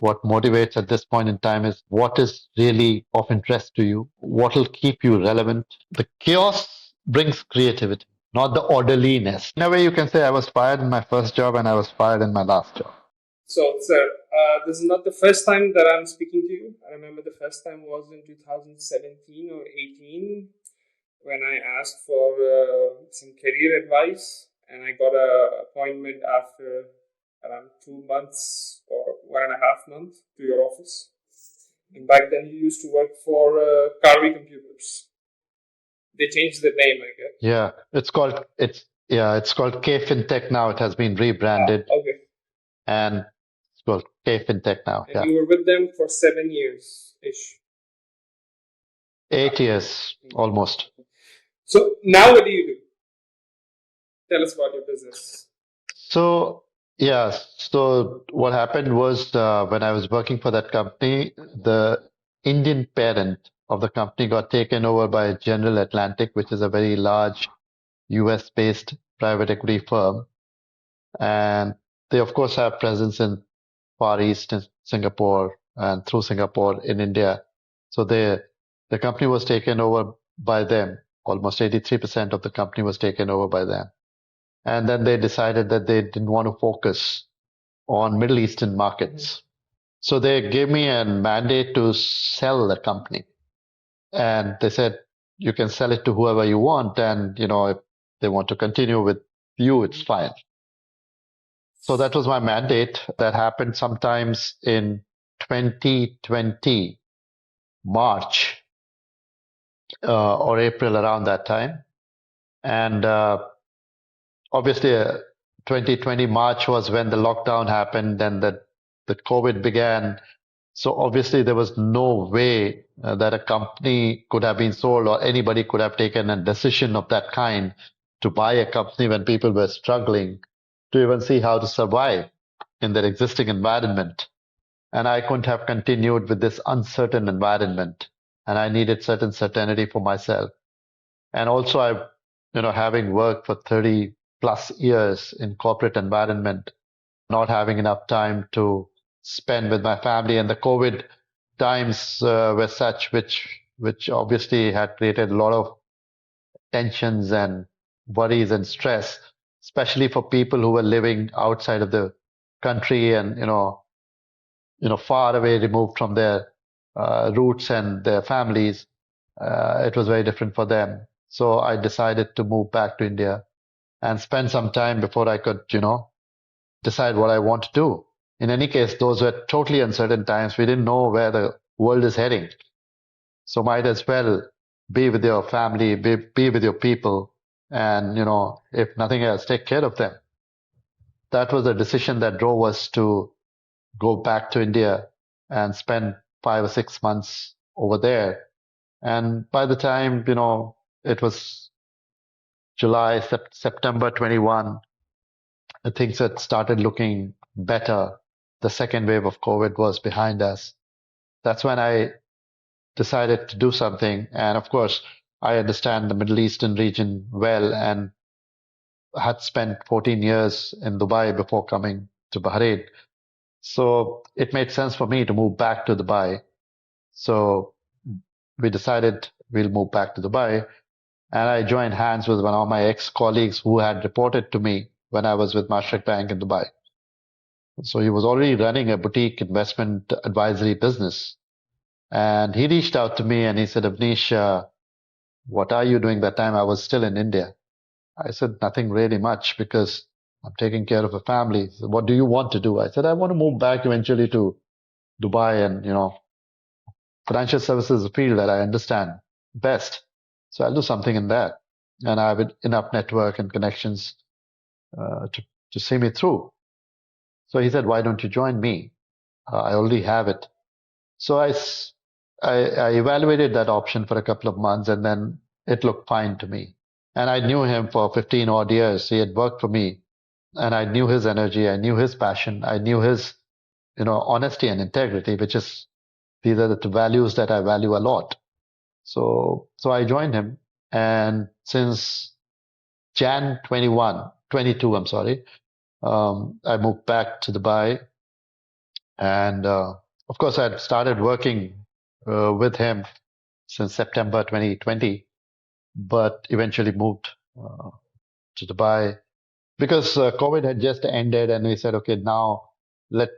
What motivates at this point in time is what is really of interest to you, what will keep you relevant. The chaos brings creativity, not the orderliness. In a way, you can say I was fired in my first job and I was fired in my last job. So, sir, this is not the first time that I'm speaking to you. I remember the first time was in 2017 or 18 when I asked for some career advice, and I got a appointment after around 2 months or 1.5 months to your office. And back then, you used to work for Carvey Computers. They changed the name, I guess. Yeah, it's called K FinTech now. It has been rebranded Okay. and it's called K FinTech now. And Yeah, you were with them for 7 years ish. 8 years almost. So now what do you do? Tell us about your business. So yeah, so what happened was when I was working for that company, the Indian parent of the company got taken over by General Atlantic, which is a very large US-based private equity firm, and they of course have presence in Far East in Singapore and through Singapore in India. So the company was taken over by them. Almost 83% of the company was taken over by them. And then they decided that they didn't want to focus on Middle Eastern markets. So they gave me a mandate to sell the company. And they said, you can sell it to whoever you want. And, if they want to continue with you, it's fine. So that was my mandate. That happened sometimes in 2020, March or April, around that time. And obviously, 2020 March was when the lockdown happened and the COVID began. So obviously, there was no way that a company could have been sold or anybody could have taken a decision of that kind to buy a company when people were struggling to even see how to survive in their existing environment. And I couldn't have continued with this uncertain environment. And I needed certain certainty for myself. And also, having worked for 30 plus years in corporate environment, not having enough time to spend with my family, and the COVID times were such which obviously had created a lot of tensions and worries and stress, especially for people who were living outside of the country and far away, removed from their roots and their families. It was very different for them. So I decided to move back to India and spend some time before I could, decide what I want to do. In any case, those were totally uncertain times. We didn't know where the world is heading. So might as well be with your family, be with your people, and, if nothing else, take care of them. That was the decision that drove us to go back to India and spend 5 or 6 months over there. And by the time, it was July, September 21, things had started looking better. The second wave of COVID was behind us. That's when I decided to do something. And of course, I understand the Middle Eastern region well and had spent 14 years in Dubai before coming to Bahrain. So it made sense for me to move back to Dubai. So we decided we'll move back to Dubai. And I joined hands with one of my ex-colleagues who had reported to me when I was with Mashreq Bank in Dubai. So he was already running a boutique investment advisory business. And he reached out to me and he said, Avneesh, what are you doing that time? I was still in India. I said, nothing really much because I'm taking care of a family. He said, what do you want to do? I said, I want to move back eventually to Dubai and, financial services is a field that I understand best. So I'll do something in that. And I have enough network and connections to see me through. So he said, why don't you join me? I already have it. So I evaluated that option for a couple of months and then it looked fine to me. And I knew him for 15 odd years. He had worked for me and I knew his energy. I knew his passion. I knew his, honesty and integrity, these are the two values that I value a lot. So I joined him. And since Jan 21, 22, I'm sorry, I moved back to Dubai And of course, I'd started working with him since September 2020, but eventually moved to Dubai because COVID had just ended, and we said, okay, now let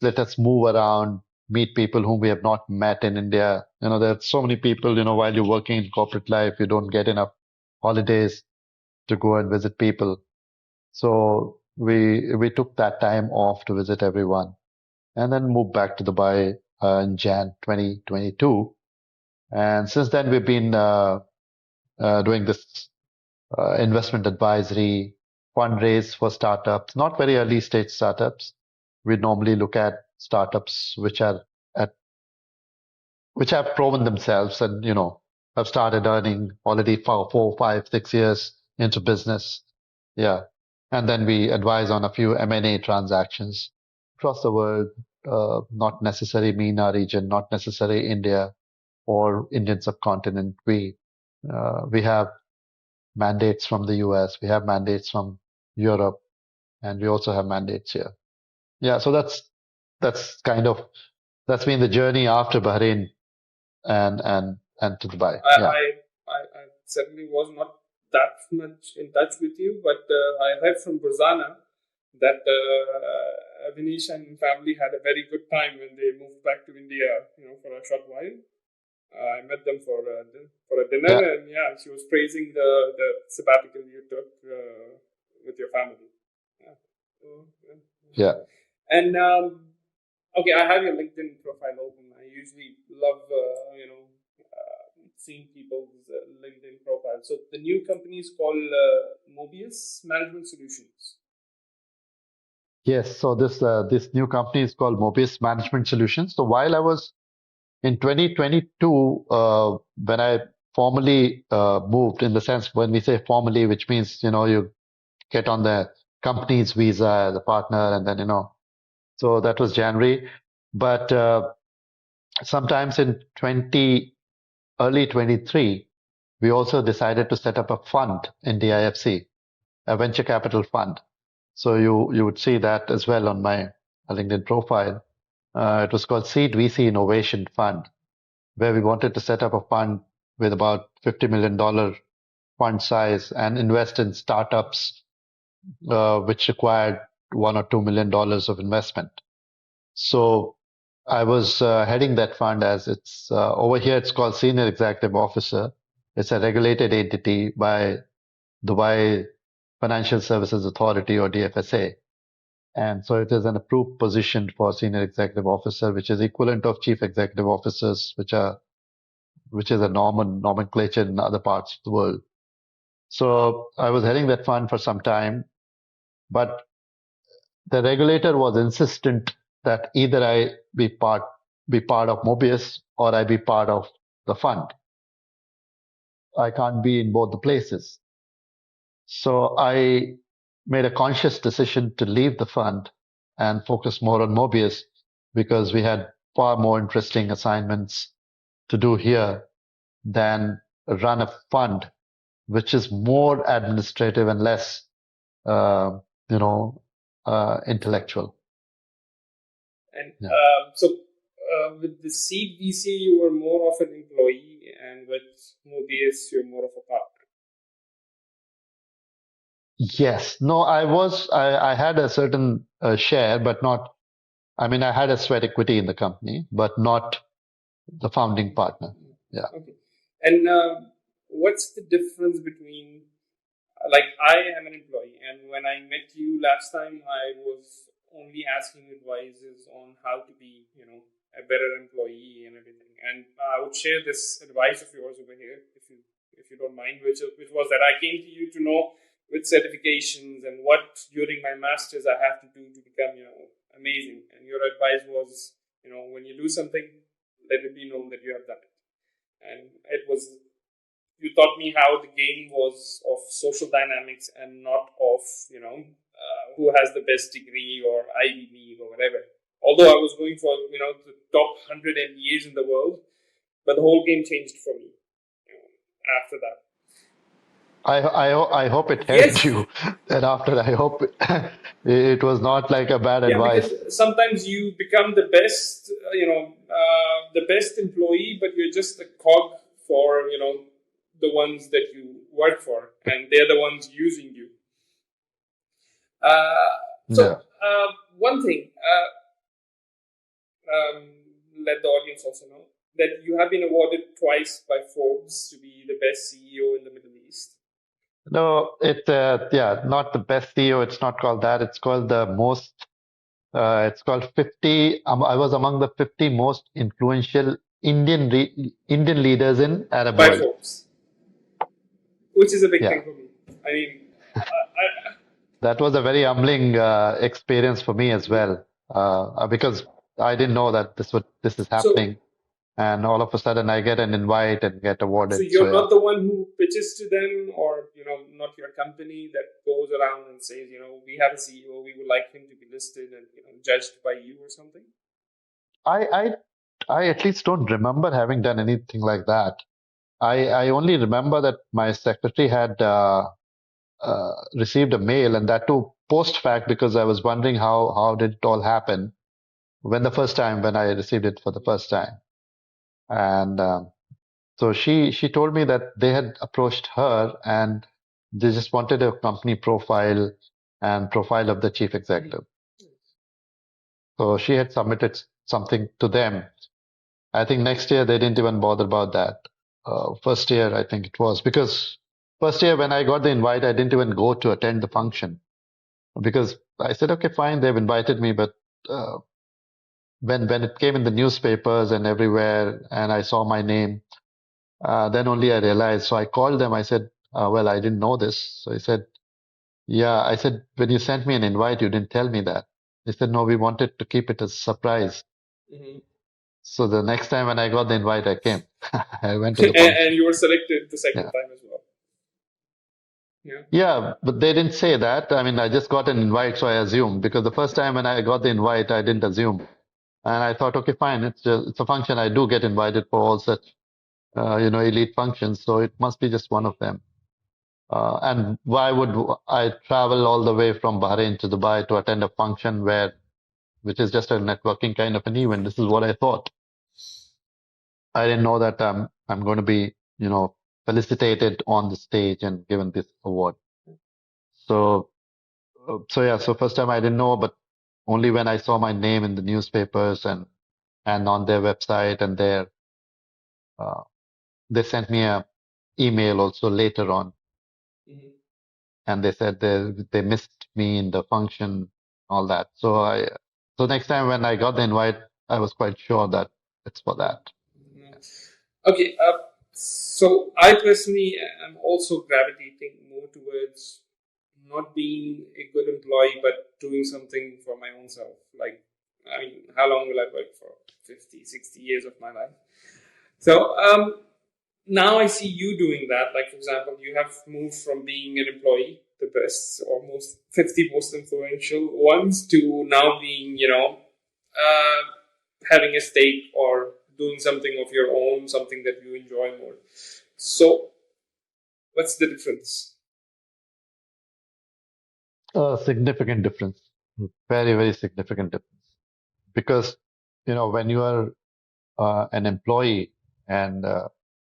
us move around, meet people whom we have not met in India. There's so many people. While you're working in corporate life, you don't get enough holidays to go and visit people. So we took that time off to visit everyone, and then moved back to Dubai in Jan 2022. And since then, we've been doing this investment advisory, fundraise for startups, not very early stage startups. We normally look at startups at which have proven themselves and have started earning already for 4, 5, 6 years into business. Yeah, and then we advise on a few M&A transactions across the world, not necessarily MENA region, not necessarily India or Indian subcontinent. We have mandates from the US, we have mandates from Europe, and we also have mandates here. Yeah, so that's kind of that's been the journey after Bahrain and to Dubai. I, Yeah, I, I certainly was not that much in touch with you, but I heard from Burzana that Avneesh and family had a very good time when they moved back to India, for a short while. I met them for a dinner, yeah, and yeah, she was praising the sabbatical you took with your family. Yeah. So, yeah. yeah. And okay, I have your LinkedIn profile open. I usually love seeing people's LinkedIn profile. So the new company is called Mobius Management Solutions. Yes, so this new company is called Mobius Management Solutions. So while I was in 2022, when I formally moved, in the sense when we say formally, which means you get on the company's visa as a partner, and then so that was January. But sometimes in early 23, we also decided to set up a fund in DIFC, a venture capital fund. So you would see that as well on my LinkedIn profile. It was called Seed VC Innovation Fund, where we wanted to set up a fund with about $50 million fund size and invest in startups which required $1 or $2 million of investment. So I was heading that fund as it's over here. It's called Senior Executive Officer. It's a regulated entity by Dubai Financial Services Authority or DFSA. And so it is an approved position for Senior Executive Officer, which is equivalent of Chief Executive Officers, which is a nomenclature in other parts of the world. So I was heading that fund for some time, but the regulator was insistent that either I be part of Mobius or I be part of the fund. I can't be in both the places. So I made a conscious decision to leave the fund and focus more on Mobius because we had far more interesting assignments to do here than run a fund, which is more administrative and less, uh, you know, intellectual. And Yeah. with the Seed VC, you were more of an employee, and with Mobius, you're more of a partner. Yes. No, I had a certain share, but not, I mean, I had a sweat equity in the company, but not the founding partner. Yeah. Okay. And what's the difference between, like, I am an employee, and when I met you last time, I was only asking advices on how to be, a better employee and everything. And I would share this advice of yours over here, if you don't mind, which was that I came to you to know which certifications and what during my masters I have to do to become, amazing. And your advice was, when you do something, let it be known that you have done it. And it was, you taught me how the game was of social dynamics and not of who has the best degree or Ivy League or whatever. Although I was going for the top 100 MBAs in the world, but the whole game changed for me after that. I hope it helped Yes. you. Thereafter, I hope it was not like a bad Yeah, advice. because sometimes you become the best, the best employee, but you're just a cog for, the ones that you work for, and they're the ones using you. Uh, so, Yeah. one thing, um, let the audience also know that you have been awarded twice by Forbes to be the best CEO in the Middle East. No, yeah, not the best CEO. It's not called that. It's called the most. It's called 50. I was among the 50 most influential Indian leaders in Arab By world. Forbes, which is a big Yeah, thing for me. I mean, I, that was a very humbling experience for me as well, because I didn't know that this is so happening, and all of a sudden I get an invite and get So awarded. So you're yeah, not the one who pitches to them, or not your company that goes around and says, we have a CEO, we would like him to be listed and judged by you or something. I I I at least don't remember having done anything like that. I only remember that my secretary had received a mail, and that too post fact, because I was wondering how did it all happen when the first time when I received it for the first time, and so she told me that they had approached her and they just wanted a company profile and profile of the chief executive. So she had submitted something to them. I think next year they didn't even bother about that. First year, I think it was because first year when I got the invite, I didn't even go to attend the function because I said, okay, fine, they've invited me, but uh, when it came in the newspapers and everywhere, and I saw my name, then only I realized. So I called them. I said, well, I didn't know this. So he said, yeah. I said, when you sent me an invite, you didn't tell me that. They said, no, we wanted to keep it as a surprise. Mm-hmm. So the next time when I got the invite, I came. I went to the And function. you were selected the second Yeah. time as well. Yeah. Yeah, but they didn't say that. I mean, I just got an invite, so I assumed because the first time when I got the invite, I didn't assume. And I thought, okay, fine, it's a function. I do get invited for all such, elite functions, so it must be just one of them. And why would I travel all the way from Bahrain to Dubai to attend a function which is just a networking kind of an event? This is what I thought. I didn't know that I'm going to be, felicitated on the stage and given this award. So, so yeah, so first time I didn't know, but only when I saw my name in the newspapers and on their website and uh, they sent me a email also later on, Mm-hmm. and they said they missed me in the function, all that. So next time when I got the invite, I was quite sure that it's for that. Mm-hmm. Okay. So I personally am also gravitating more towards not being a good employee, but doing something for my own self. Like, I mean, how long will I work for? 50, 60 years of my life. So, now I see you doing that. Like, for example, you have moved from being an employee, the best or most 50 most influential ones, to now being, having a stake or doing something of your own, something that you enjoy more. So, what's the difference? A significant difference, very, very significant difference. Because, when you are an employee and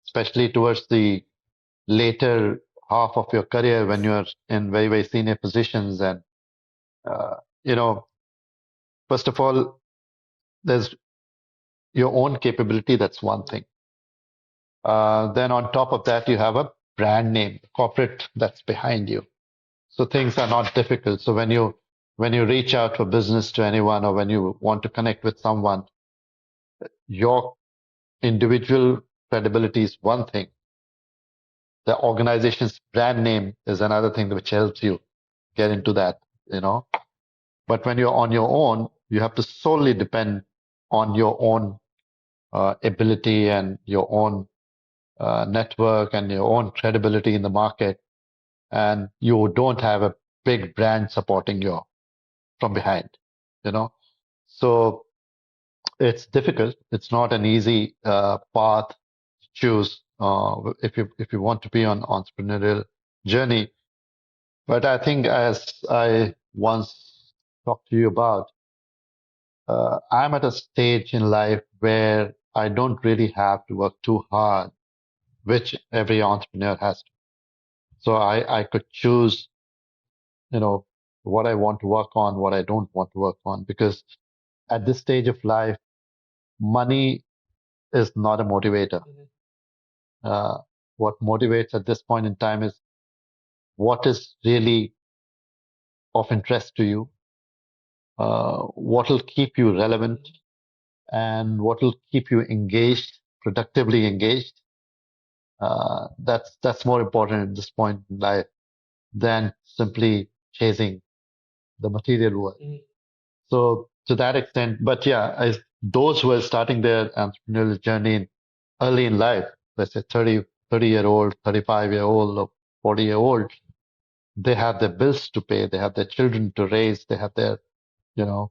especially towards the later half of your career when you're in very, very senior positions and, uh, you know, first of all, there's your own capability. That's one thing. Then on top of that, you have a brand name, corporate that's behind you. So things are not difficult. So when you reach out for business to anyone or when you want to connect with someone, your individual credibility is one thing. The organization's brand name is another thing which helps you get into that, you know. But when you're on your own, you have to solely depend on your own ability and your own network and your own credibility in the market, and you don't have a big brand supporting you from behind, you know. So it's difficult. It's not an easy path to choose if you want to be on entrepreneurial. journey. But I think, as I once talked to you about, I'm at a stage in life where I don't really have to work too hard, which every entrepreneur has to. So I could choose, you know, what I want to work on, what I don't want to work on, because at this stage of life, money is not a motivator. Uh, what motivates at this point in time is what is really of interest to you, what will keep you relevant, and what will keep you engaged, productively engaged. That's more important at this point in life than simply chasing the material world. So to that extent, but yeah, those who are starting their entrepreneurial journey early in life, let's say 30-year old, 35-year old, or 40-year old, they have their bills to pay, they have their children to raise, they have their, you know,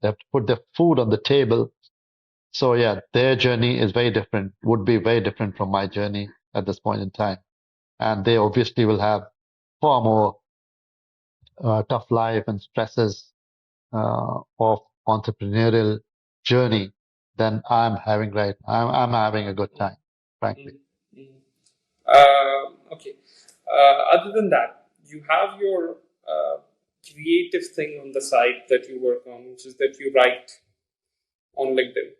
they have to put their food on the table. So yeah, their journey is very different, would be very different from my journey at this point in time. And they obviously will have far more tough life and stresses of entrepreneurial journey than I'm having right. I'm having a good time, frankly. Okay. Other than that, you have your creative thing on the side that you work on, which is that you write on LinkedIn.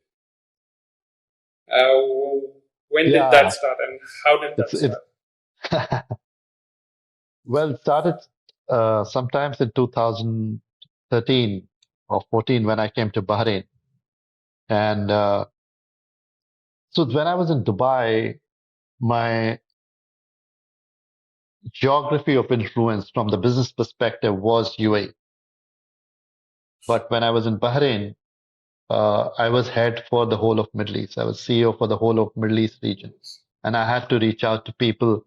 When did that Yeah, start, and how did that it's start? well, it started sometimes in 2013 or 14 when I came to Bahrain. And so when I was in Dubai, my geography of influence from the business perspective was UAE. But when I was in Bahrain, I was head for the whole of Middle East. I was CEO for the whole of Middle East region, and I had to reach out to people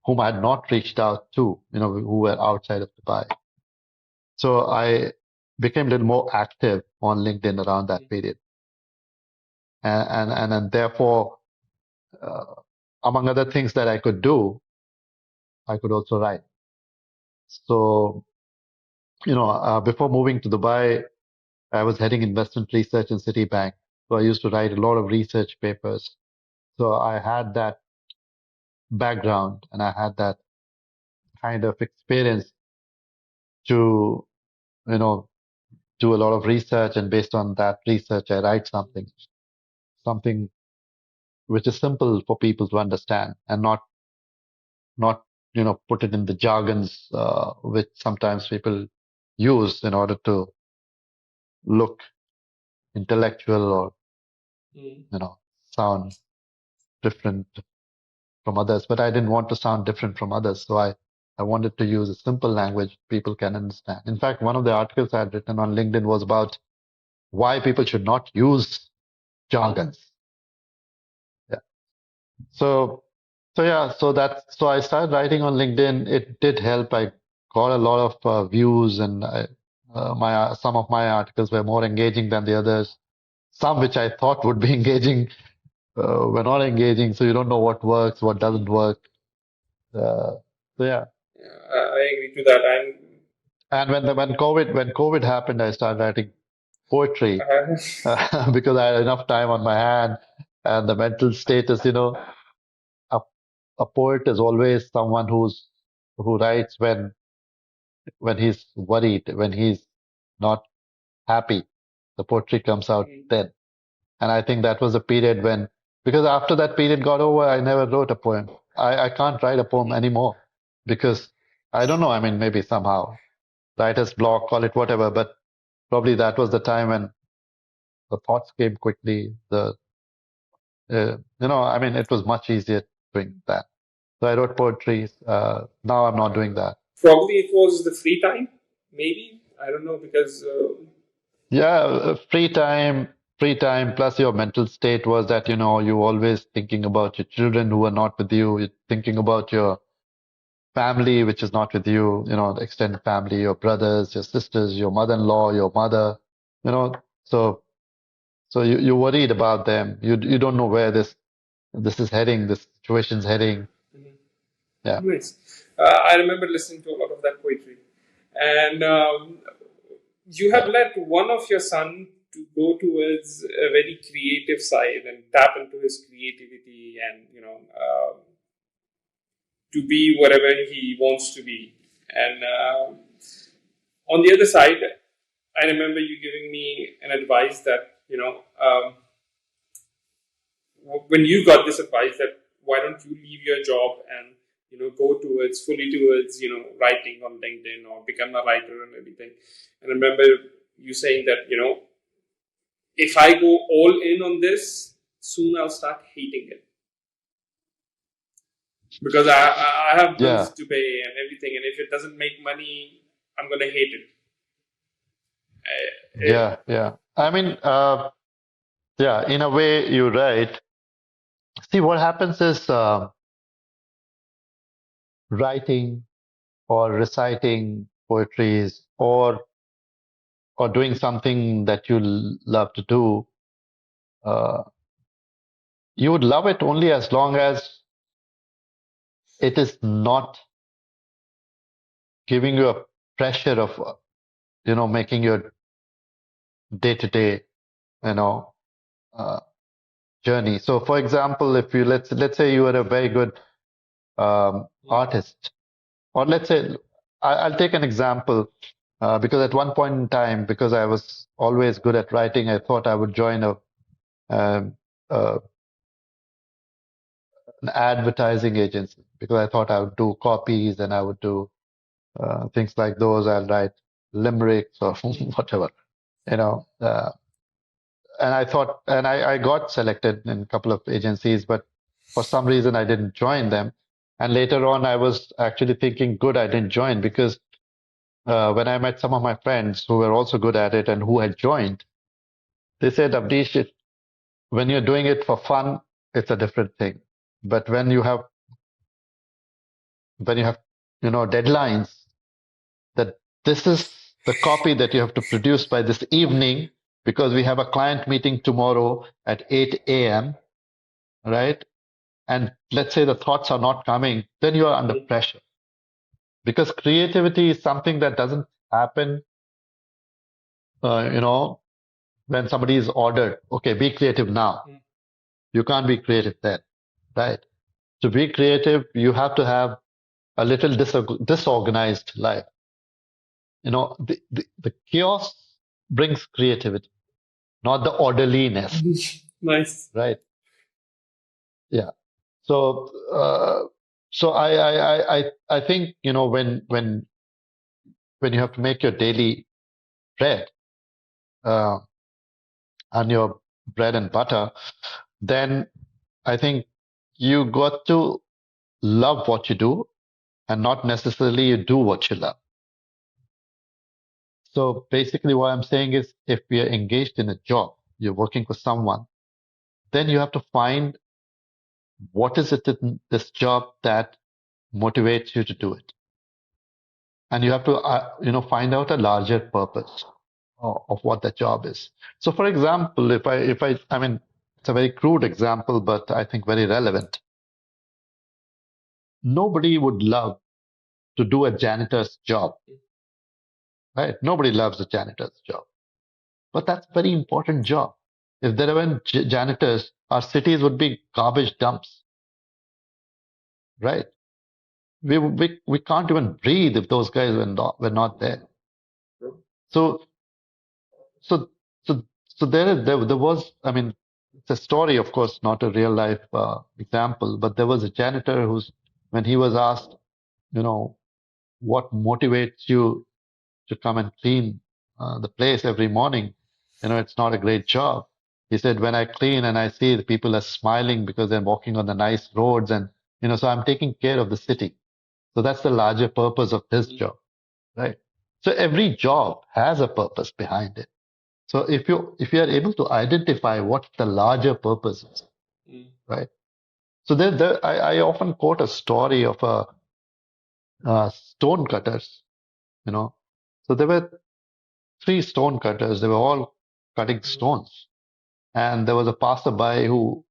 whom I had not reached out to, who were outside of Dubai. So I became a little more active on LinkedIn around that period, and therefore, uh, among other things that I could do, I could also write. So, before moving to Dubai, I was heading investment research in Citibank. So I used to write a lot of research papers. So I had that background and I had that kind of experience to, you know, do a lot of research, and based on that research, I write something which is simple for people to understand and not, put it in the jargons, which sometimes people use in order to look intellectual or, sound different from others. But I didn't want to sound different from others. So I wanted to use a simple language people can understand. In fact, one of the articles I had written on LinkedIn was about why people should not use jargons. Yeah. So, so I started writing on LinkedIn. It did help. I got a lot of views, and some of my articles were more engaging than the others. Some which I thought would be engaging were not engaging. So you don't know what works, what doesn't work. Uh, so yeah. I agree to that. And when COVID happened, I started writing poetry Uh, because I had enough time on my hand and the mental status. A, a poet is always someone who writes when he's worried, when he's not happy. The poetry comes out then. And I think that was a period when, because after that period got over, I never wrote a poem. I can't write a poem anymore because I don't know. I mean, maybe somehow writer's block, call it whatever, but probably that was the time when the thoughts came quickly. I mean, it was much easier doing that. So I wrote poetry. Now I'm not doing that. Probably it was the free time, maybe. I don't know because Yeah, free time plus your mental state was that, you always thinking about your children who are not with you. You're thinking about your family, which is not with you, the extended family, your brothers, your sisters, your mother-in-law, your mother, you know. So, so you're worried about them. You don't know where this is heading, this situation's heading. Yeah. Nice. I remember listening to a lot of that poetry. And you have let one of your son to go towards a very creative side and tap into his creativity and, to be whatever he wants to be. And on the other side, I remember you giving me an advice that, when you got this advice that why don't you leave your job and go towards fully towards writing on LinkedIn or become a writer and everything. And I remember you saying that if I go all in on this, soon I'll start hating it because I have bills Yeah. to pay and everything, and if it doesn't make money, I'm gonna hate it. Yeah. Yeah. I mean, yeah, in a way, you're right. See, what happens is writing or reciting poetries or doing something that you love to do, uh, you would love it only as long as it is not giving you a pressure of, making your day-to-day, you know, uh, journey. So, for example, if you let's say you are a very good artist, or let's say I'll take an example because at one point in time, because I was always good at writing, I thought I would join um, uh, an advertising agency because I thought I would do copies and I would do things like those. I'll write limericks or whatever, you know. And I thought, and I got selected in a couple of agencies, but for some reason I didn't join them. And later on, I was actually thinking, good, I didn't join because when I met some of my friends who were also good at it and who had joined, they said, Avneesh, when you're doing it for fun, it's a different thing. But when you have deadlines that this is the copy that you have to produce by this evening because we have a client meeting tomorrow at 8 a.m., right? And let's say the thoughts are not coming, then you are under pressure because creativity is something that doesn't happen, uh, you know, when somebody is ordered, okay, be creative now. You can't be creative then, right? To be creative, you have to have a little disorganized life. The chaos brings creativity, not the orderliness, Nice. right? Yeah. So, so I think, when you have to make your daily bread, uh, and your bread and butter, then I think you got to love what you do and not necessarily you do what you love. So basically, what I'm saying is if we are engaged in a job, you're working for someone, then you have to find what is it in this job that motivates you to do it. And you have to, find out a larger purpose of what that job is. So, for example, I mean, it's a very crude example, but I think very relevant. Nobody would love to do a janitor's job, right? Nobody loves a janitor's job, but that's a very important job. If there weren't janitors, our cities would be garbage dumps, right? We can't even breathe if those guys were not there. So so so so there was, I mean, it's a story, of course, not a real life example, but there was a janitor who's when he was asked, you know, what motivates you to come and clean the place every morning. It's not a great job. He said, when I clean and I see the people are smiling because they're walking on the nice roads and, so I'm taking care of the city. So that's the larger purpose of his job, right? So every job has a purpose behind it. So if you are able to identify what the larger purpose is, right? So I often quote a story of a stone cutters, you know. So there were three stone cutters. They were all cutting stones, and there was a passerby who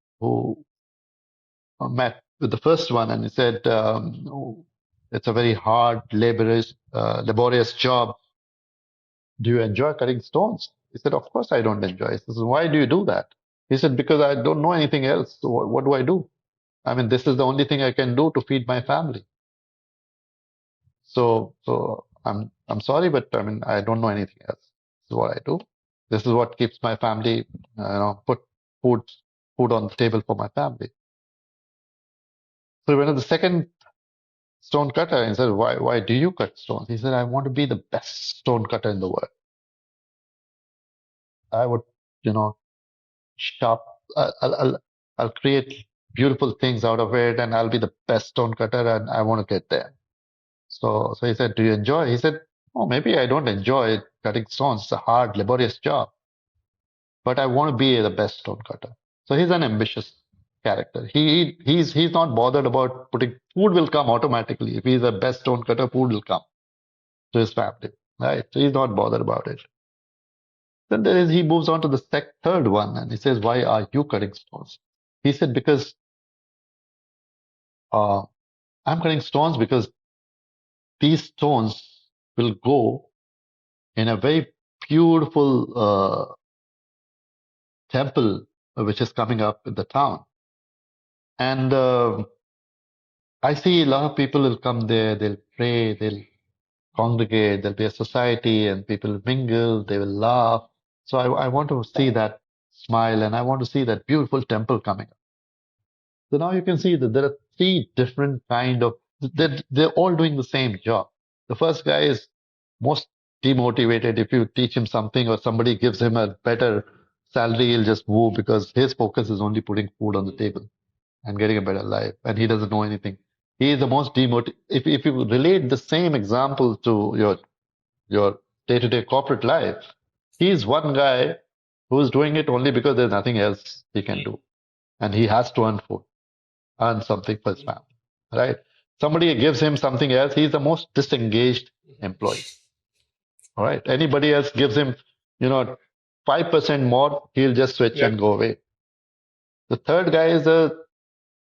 met with the first one, and he said, "Oh, it's a very hard, laborious job. Do you enjoy cutting stones?" He said, "Of course I don't enjoy." He says, "Why do you do that?" He said, "Because I don't know anything else. So what do I do? I mean, this is the only thing I can do to feed my family. So I'm sorry, but I mean, I don't know anything else. This is what I do. This is what keeps my family, put food food on the table for my family." So when the second stone cutter, he said, "Why do you cut stones?" He said, "I want to be the best stone cutter in the world. I would, you know, sharp. I'll create beautiful things out of it, and I'll be the best stone cutter, and I want to get there." So he said, "Do you enjoy?" He said, "Oh, maybe I don't enjoy cutting stones. It's a hard, laborious job, but I want to be the best stone cutter." So he's an ambitious character. He's not bothered about putting food will come automatically. If he's the best stone cutter, food will come to his family, right? So he's not bothered about it. Then he moves on to the third one, and he says, "Why are you cutting stones?" He said, "Because uh, I'm cutting stones because these stones will go in a very beautiful temple which is coming up in the town. And I see a lot of people will come there, they'll pray, they'll congregate, there'll be a society, and people will mingle, they will laugh. So I want to see that smile, and I want to see that beautiful temple coming up." So now you can see that there are three different kind of they're all doing the same job. The first guy is most demotivated. If you teach him something or somebody gives him a better salary, he'll just move because his focus is only putting food on the table and getting a better life, and he doesn't know anything. He is the most demotivated. If you relate the same example to your day-to-day corporate life, he's one guy who's doing it only because there's nothing else he can do, and he has to earn food, earn something for his family, right? Somebody gives him something else, he's the most disengaged employee. All right. Anybody else gives him, you know, 5% more, he'll just switch Yeah. and go away. The third guy is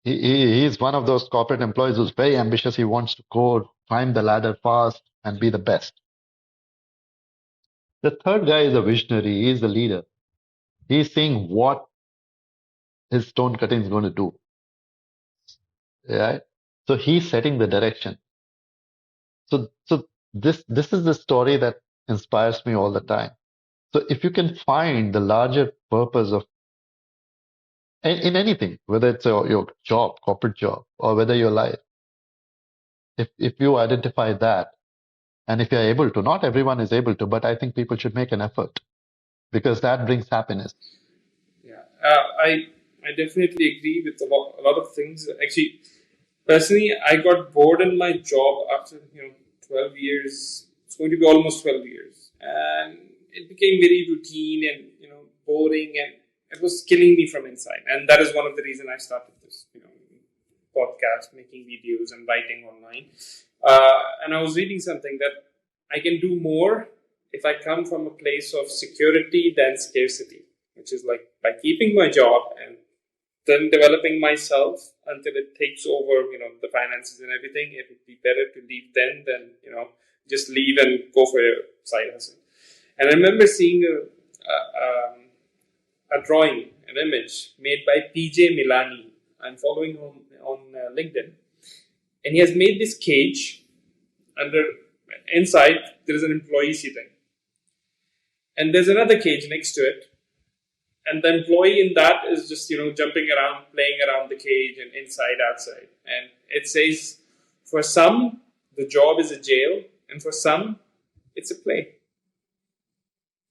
he's one of those corporate employees who's very ambitious. He wants to go climb the ladder fast and be the best. The third guy is a visionary. He's the leader. He's seeing what his stone cutting is going to do. Right. So he's setting the direction. So this is the story that inspires me all the time. So if you can find the larger purpose of in anything, whether it's your job, corporate job, or whether your life, if you identify that, and if you're able to, not everyone is able to, but I think people should make an effort because that brings happiness. Yeah, I definitely agree with a lot of things. Actually, personally, I got bored in my job after 12 years. It's going to be almost 12 years, and it became very routine and boring, and it was killing me from inside. And that is one of the reasons I started this podcast, making videos and writing online. And I was reading something that I can do more if I come from a place of security than scarcity, which is like by keeping my job and then developing myself until it takes over, the finances and everything. It would be better to leave then than, just leave and go for a side hustle. And I remember seeing a drawing, an image made by PJ Milani. I'm following him on LinkedIn. And he has made this cage under inside there is an employee sitting. And there's another cage next to it. And the employee in that is just, jumping around, playing around the cage and inside, outside. And it says, for some, the job is a jail, and for some, it's a play.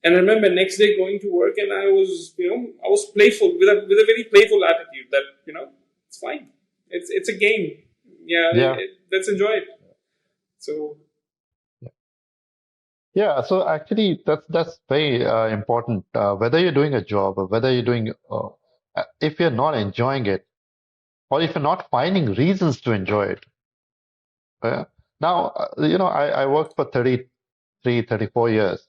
And I remember next day going to work, and I was playful with a very playful attitude that it's fine, it's a game, yeah, Yeah. let's enjoy it. So Yeah, so actually, that's very important. Whether you're doing a job or whether you're doing, if you're not enjoying it, or if you're not finding reasons to enjoy it. uh, Now, I worked for 33, 34 years.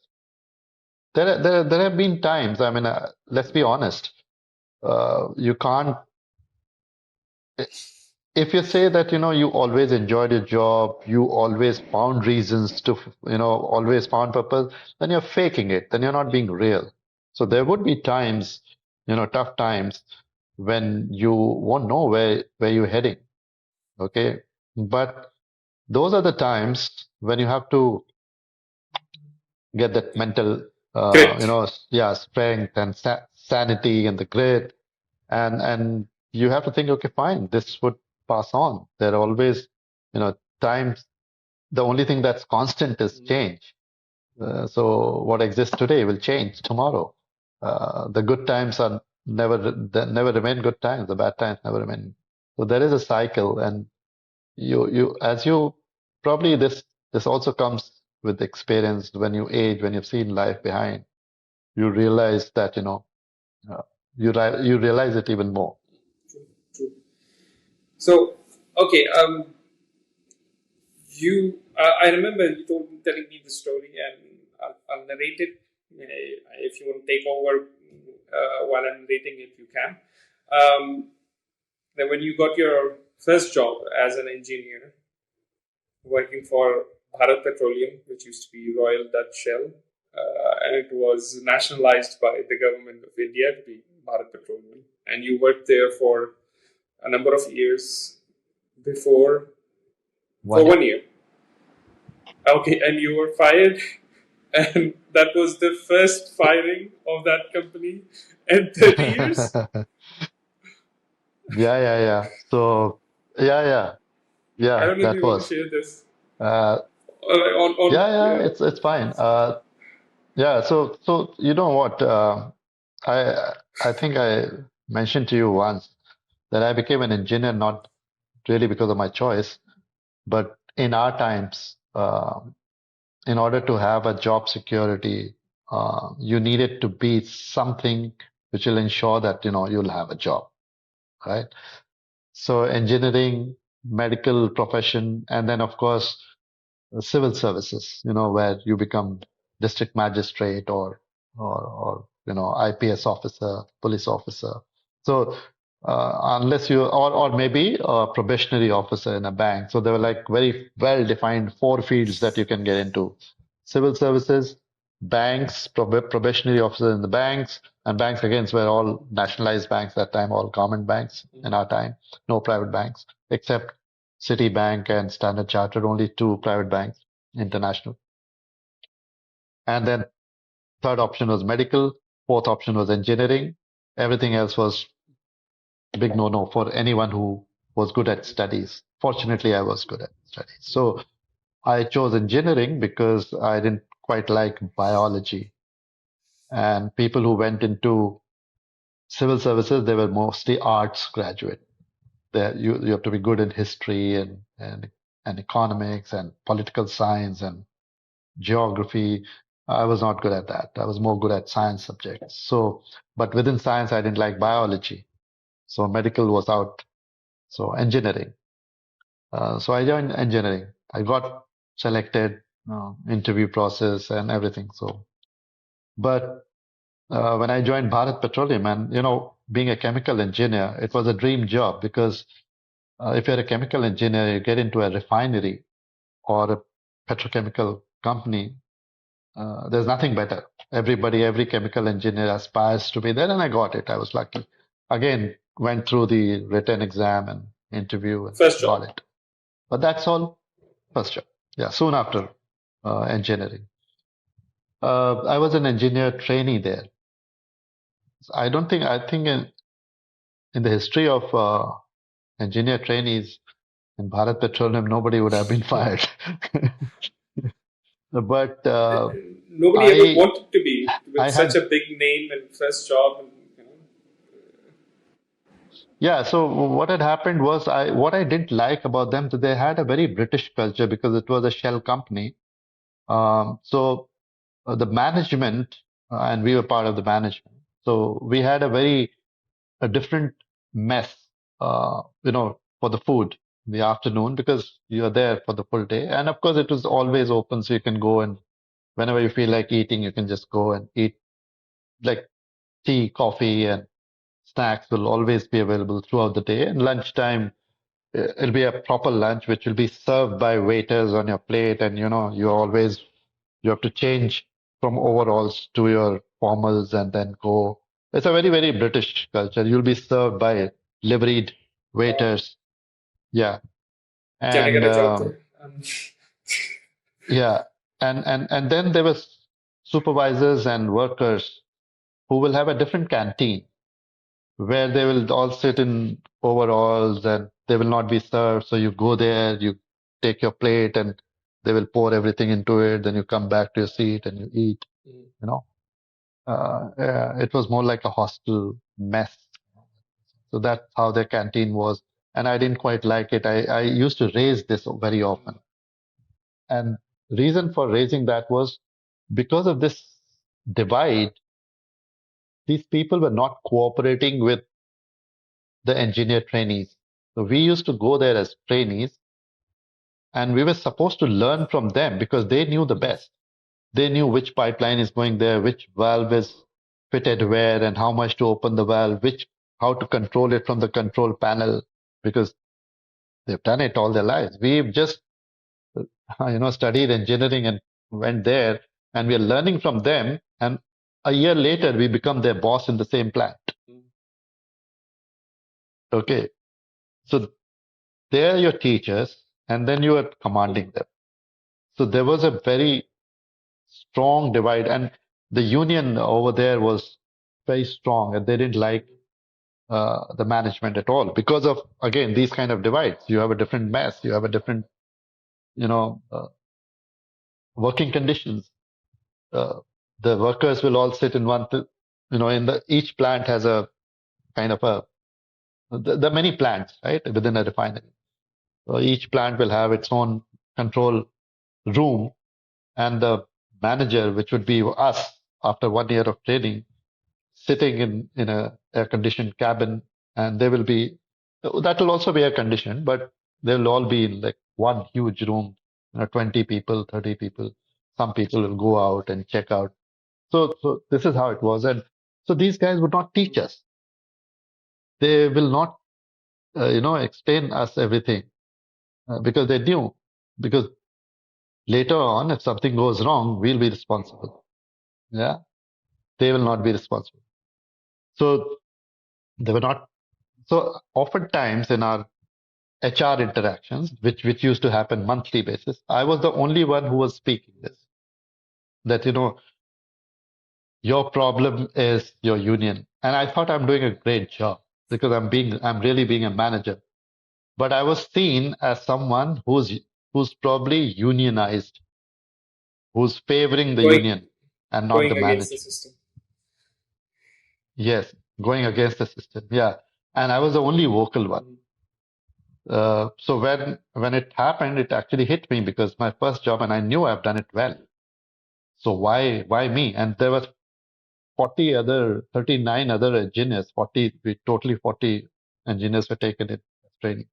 There have been times. I mean, let's be honest. You can't. if you say that, you always enjoyed your job, you always found reasons to, always found purpose, then you're faking it, then you're not being real. So there would be times, tough times when you won't know where you're heading. Okay. But those are the times when you have to get that mental, Grit. yeah, strength and sanity and the grit. And you have to think, okay, fine, this would pass on. There are always, times. The only thing that's constant is change. So what exists today will change tomorrow. The good times are never remain good times. The bad times never remain. So there is a cycle, and as you probably this also comes with experience. When you age, when you've seen life behind, you realize that uh, you realize it even more. True. So, okay, I remember you telling me the story, and I'll narrate it. If you want to take over while I'm narrating it, you can. Um, that when you got your first job as an engineer, working for Bharat Petroleum, which used to be Royal Dutch Shell, and it was nationalized by the government of India to be Bharat Petroleum, and you worked there for a number of years before for 1 year. 1 year. Okay, and you were fired, and that was the first firing of that company in 30 years. Yeah, yeah, yeah. So, yeah, yeah, I yeah, don't know if that you want to was. share this. Uh, On yeah, yeah, yeah. it's fine. Yeah, so you know what? I think I mentioned to you once that I became an engineer not really because of my choice, but in our times, in order to have a job security, you needed to be something which will ensure that you'll have a job, right? So engineering, medical profession, and then of course civil services, where you become district magistrate or IPS officer, police officer. So unless you or maybe a probationary officer in a bank. So there were like very well defined four fields that you can get into: civil services, banks, probationary officer in the banks, and banks again were all nationalized banks that time, all government banks in our time, no private banks except Citibank and Standard Chartered, only two private banks, international. And then third option was medical, fourth option was engineering. Everything else was big no-no for anyone who was good at studies. Fortunately, I was good at studies. So I chose engineering because I didn't quite like biology. And people who went into civil services, they were mostly arts graduate. You have to be good in history and economics and political science and geography. I was not good at that. I was more good at science subjects. So, but within science, I didn't like biology. So medical was out. So engineering. So I joined engineering. I got selected, interview process and everything. So, but when I joined Bharat Petroleum, and being a chemical engineer, it was a dream job because if you're a chemical engineer, you get into a refinery or a petrochemical company. There's nothing better. Every chemical engineer aspires to be there, and I got it. I was lucky. Again, went through the written exam and interview and First job. got it. But that's all first job. Yeah, soon after engineering. I was an engineer trainee there. I think in the history of engineer trainees in Bharat Petroleum, nobody would have been fired. But Nobody ever I wanted to be with I such had a big name and first job. And, Yeah, so what had happened was what I didn't like about them that they had a very British culture because it was a shell company. So the management and we were part of the management. So we had a different mess, for the food in the afternoon because you are there for the full day. And of course, it was always open, so you can go and whenever you feel like eating, you can just go and eat like tea, coffee, and snacks will always be available throughout the day. And lunchtime. it'll be a proper lunch, which will be served by waiters on your plate, and you have to change from overalls to your formals and then go. It's a very, very British culture. You'll be served by liveried waiters. Yeah. Can I get And a job there? yeah, and then there was supervisors and workers who will have a different canteen where they will all sit in overalls and they will not be served. So you go there, you take your plate and they will pour everything into it. Then you come back to your seat and you eat, you know. Yeah, it was more like a hostel mess. So that's how their canteen was. And I didn't quite like it. I used to raise this very often. And reason for raising that was because of this divide, these people were not cooperating with the engineer trainees. So we used to go there as trainees and we were supposed to learn from them because they knew the best. They knew which pipeline is going there, which valve is fitted where, and how much to open the valve, how to control it from the control panel, because they've done it all their lives. We've just, studied engineering and went there, and we're learning from them. And a year later, we become their boss in the same plant. Okay, so they're your teachers, and then you are commanding them. So there was a very strong divide, and the union over there was very strong, and they didn't like the management at all because of again these kind of divides. You have a different mess, you have a different, you know, uh, working conditions. Uh, the workers will all sit in in the each plant has a kind of a there are many plants right within a refinery. So each plant will have its own control room, and the manager, which would be us after 1 year of training, sitting in a air conditioned cabin, and they will be that will also be air conditioned, but they'll all be in like one huge room, 20 people, 30 people. Some people will go out and check out. So this is how it was, and so these guys would not teach us. They will not, explain us everything because they knew because later on, if something goes wrong, we'll be responsible. Yeah, they will not be responsible. So they were not. So oftentimes in our HR interactions, which used to happen monthly basis, I was the only one who was speaking this. That your problem is your union, and I thought I'm doing a great job because I'm really being a manager. But I was seen as someone who's probably unionized, who's favoring the going union and not the going against the manager. system. Yes, going against the system. Yeah, and I was the only vocal one. So when it happened, it actually hit me because my first job, and I knew I've done it well. So why me? And there was 39 other engineers. 40 engineers were taken in training.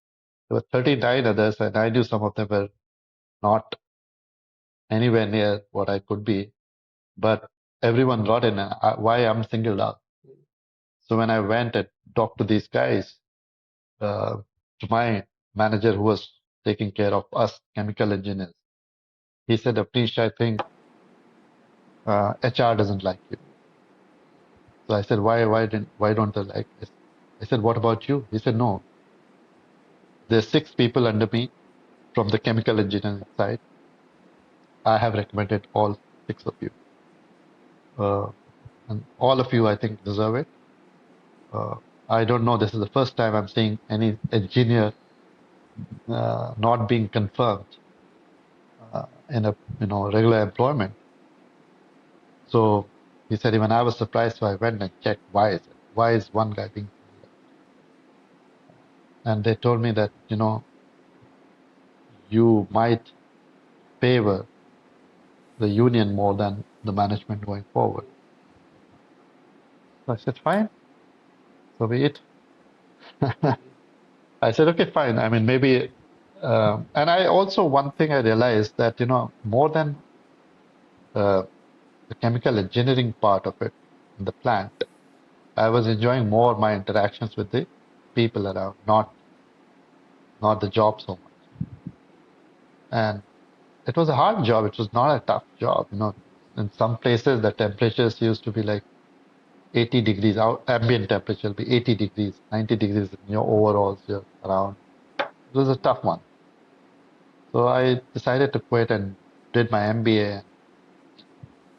There were 39 others, and I knew some of them were not anywhere near what I could be. But everyone got in. Why I'm singled out? So when I went and talked to these guys, uh, to my manager who was taking care of us chemical engineers, he said, Avneesh, I think HR doesn't like you. So I said, why don't they like this? I said, what about you? He said, no, there's 6 people under me from the chemical engineering side. I have recommended all 6 of you. Uh, and all of you, I think, deserve it. Uh, I don't know. This is the first time I'm seeing any engineer not being confirmed in a regular employment. So he said, even I was surprised. So I went and checked why is it? Why is one guy being singled out? And they told me that you might favor the union more than the management going forward. So I said, fine, so be it. I said, okay, fine. I mean, maybe, and I also, one thing I realized that, more than uh, the chemical engineering part of it in the plant, I was enjoying more my interactions with the people around, not not the job so much. And it was a hard job. It was not a tough job. In some places the temperatures used to be like 80 degrees. Out ambient temperature will be 80 degrees, 90 degrees in your overalls. You're around. It was a tough one. So I decided to quit and did my MBA and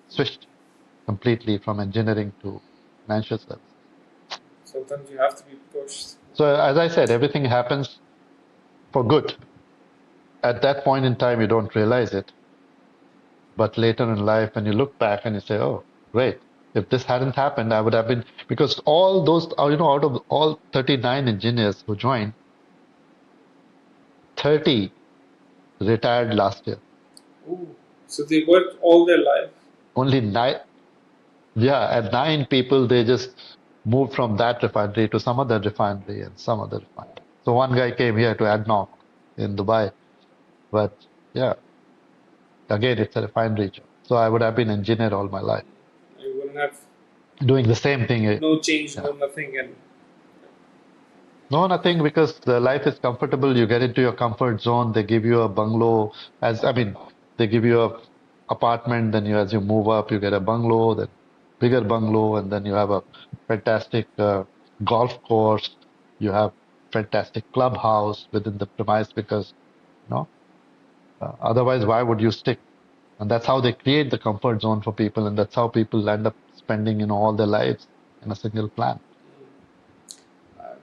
switched completely from engineering to financial services. Sometimes you have to be pushed. So as I said, everything happens for good. At that point in time, you don't realize it. But later in life, when you look back and you say, oh, great. If this hadn't happened, I would have been, because all those, out of all 39 engineers who joined, 30 retired last year. Ooh. So they worked all their life. Only nine, yeah, and nine people, they just moved from that refinery to some other refinery and some other refinery. So one guy came here to ADNOC in Dubai. But yeah, again, it's a refinery job. So I would have been engineer all my life, You wouldn't have doing the same thing. no change, Yeah. no nothing, and No, nothing, because the life is comfortable. You get into your comfort zone. They give you a bungalow they give you a apartment. Then as you move up, you get a bungalow, then bigger bungalow, and then you have a fantastic golf course. You have fantastic clubhouse within the premise because, you know, otherwise, why would you stick? And that's how they create the comfort zone for people, and that's how people end up spending, all their lives in a single plan. uh,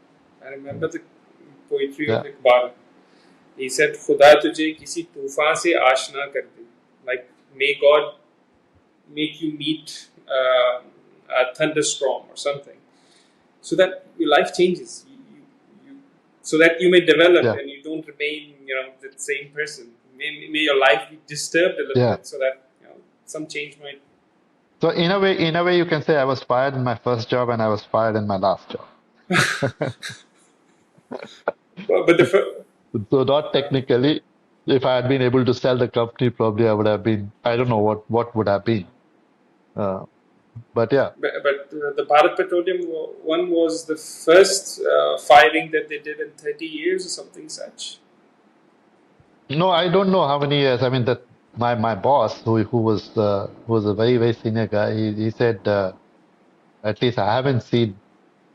I remember the poetry of Yeah, Iqbal. He said, "खुदा तुझे किसी तूफान से आशना कर दे." Like, may God make you meet a thunderstorm or something, so that your life changes. So that you may develop yeah, and you don't remain, the same person. May your life be disturbed a little yeah. bit, so that some change might. So in a way, you can say I was fired in my first job and I was fired in my last job. But the So not technically. If I had been able to sell the company, probably I would have been. I don't know what would have been. Uh, but yeah, but the Bharat Petroleum one was the first firing that they did in 30 years or something such. no, I don't know how many years. I mean, that my boss, who was a very very senior guy, he said, at least I haven't seen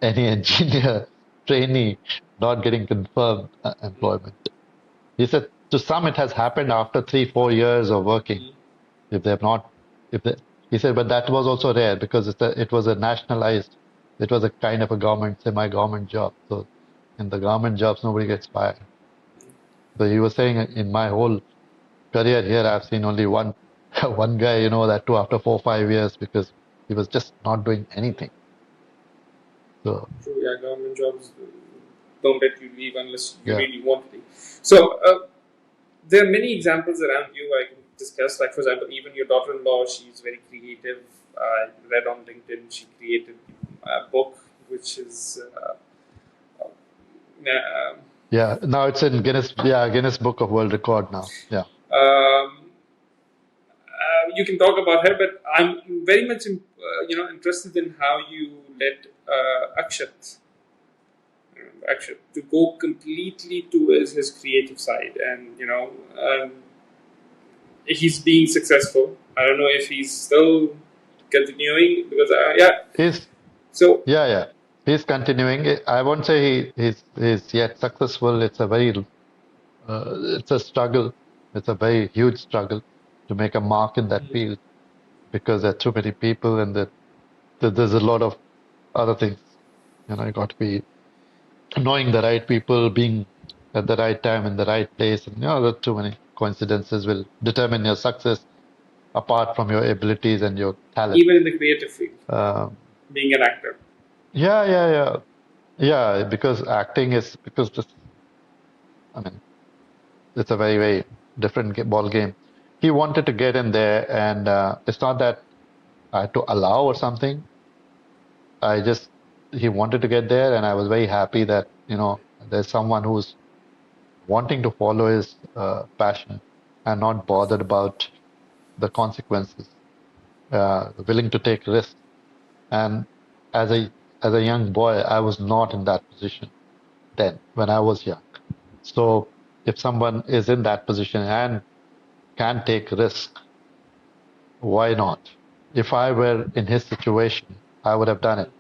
any engineer trainee not getting confirmed employment. He said to some it has happened after 3 4 years of working. Mm. If they have not, if they, he said, but that was also rare because it was a nationalized, it was a kind of a government, semi-government job. So in the government jobs, nobody gets fired. So he was saying in my whole career here, I've seen only one one guy, that too after 4 5 years because he was just not doing anything. So True, yeah, government jobs don't let you leave unless you yeah, really want to. So there are many examples around you I can discuss. Like, for example, even your daughter-in-law, she's very creative. I read on LinkedIn she created a book which is yeah. Now it's in Guinness Book of World Record now. Yeah. um, you can talk about her, but I'm very much interested in how you led Akshat to go completely to his creative side, and he's being successful. I don't know if he's still continuing because yeah. He's So Yeah. He's continuing. I won't say he's yet successful. It's a struggle. It's a very huge struggle to make a mark in that field because there are too many people and there's a lot of other things. You got to be knowing the right people, being at the right time in the right place, and there are too many coincidences will determine your success apart from your abilities and your talent. even in the creative field, Um, being an actor, yeah, yeah, yeah, yeah. Because acting is because this. I mean, it's a very, very different ball game. He wanted to get in there, and it's not that I had to allow or something. I just he wanted to get there, and I was very happy that there's someone who's wanting to follow his passion and not bothered about the consequences, willing to take risks. And as a young boy, I was not in that position then when I was young. So if someone is in that position and can take risk, why not? If I were in his situation, I would have done it.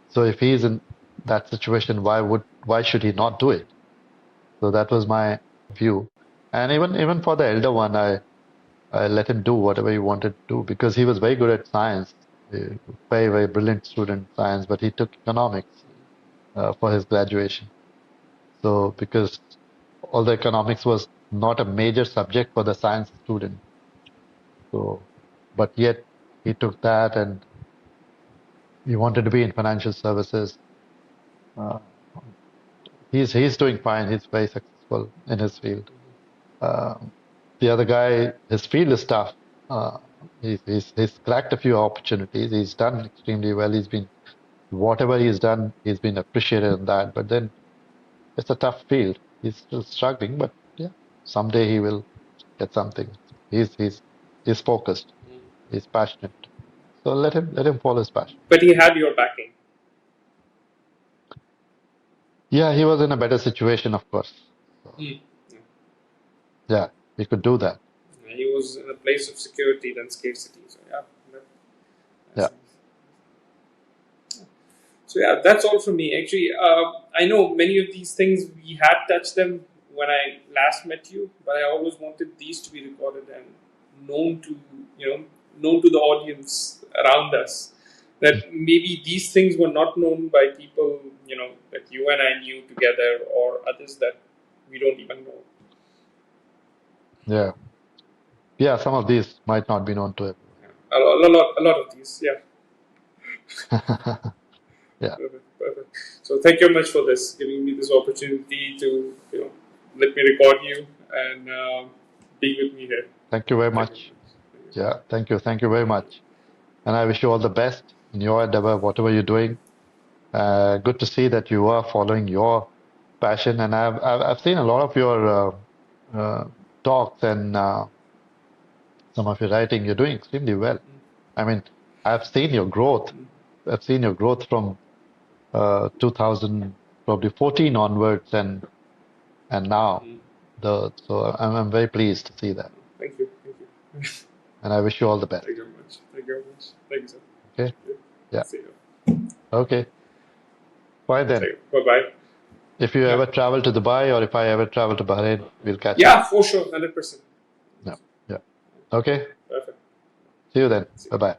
So if he's in that situation, why should he not do it? So that was my view. And even for the elder one, I let him do whatever he wanted to do because he was very good at science, very, very brilliant student in science, but he took economics for his graduation. So because all the economics was not a major subject for the science student. So, but yet he took that and he wanted to be in financial services. Uh, he's doing fine. He's very successful in his field. Um, the other guy, his field is tough. Uh, he's cracked a few opportunities. He's done extremely well. Whatever he's done, he's been appreciated in that. But then it's a tough field. He's still struggling, but yeah, someday he will get something. He's he's he's focused. He's passionate. So let him follow his passion. But he had your backing. Yeah, he was in a better situation, of course. So, Mm. yeah, he could do that. He was in a place of security than scarcity. So yeah, that's Yeah. nice. So yeah, that's all from me. Actually, I know many of these things we had touched them when I last met you, but I always wanted these to be recorded and known to known to the audience around us. That maybe these things were not known by people that you and I knew together, or others that we don't even know. Yeah. Yeah, some of these might not be known to Yeah. A lot of these. Yeah. everyone. Yeah. Perfect, perfect. So thank you very much for this, giving me this opportunity to let me record you and be with me here. Thank you very Thank you much. very much. Yeah, thank you. Thank you very much. And I wish you all the best in your endeavor, whatever you're doing. Good to see that you are following your passion. And I've seen a lot of your talks and some of your writing. You're doing extremely well. I mean, I've seen your growth. I've seen your growth from 2000 probably 14 onwards and now. So I'm very pleased to see that. Thank you, thank you, And I wish you all the best. thank you very much. Thank you very much. Thank you, sir. Okay? Yeah. See you. Okay. Fine then. Bye bye. If you Yeah. ever travel to Dubai or if I ever travel to Bahrain, we'll catch Yeah, up. for sure, 100%. Yeah. Yeah. Okay. Perfect. See you then. See Bye you. bye.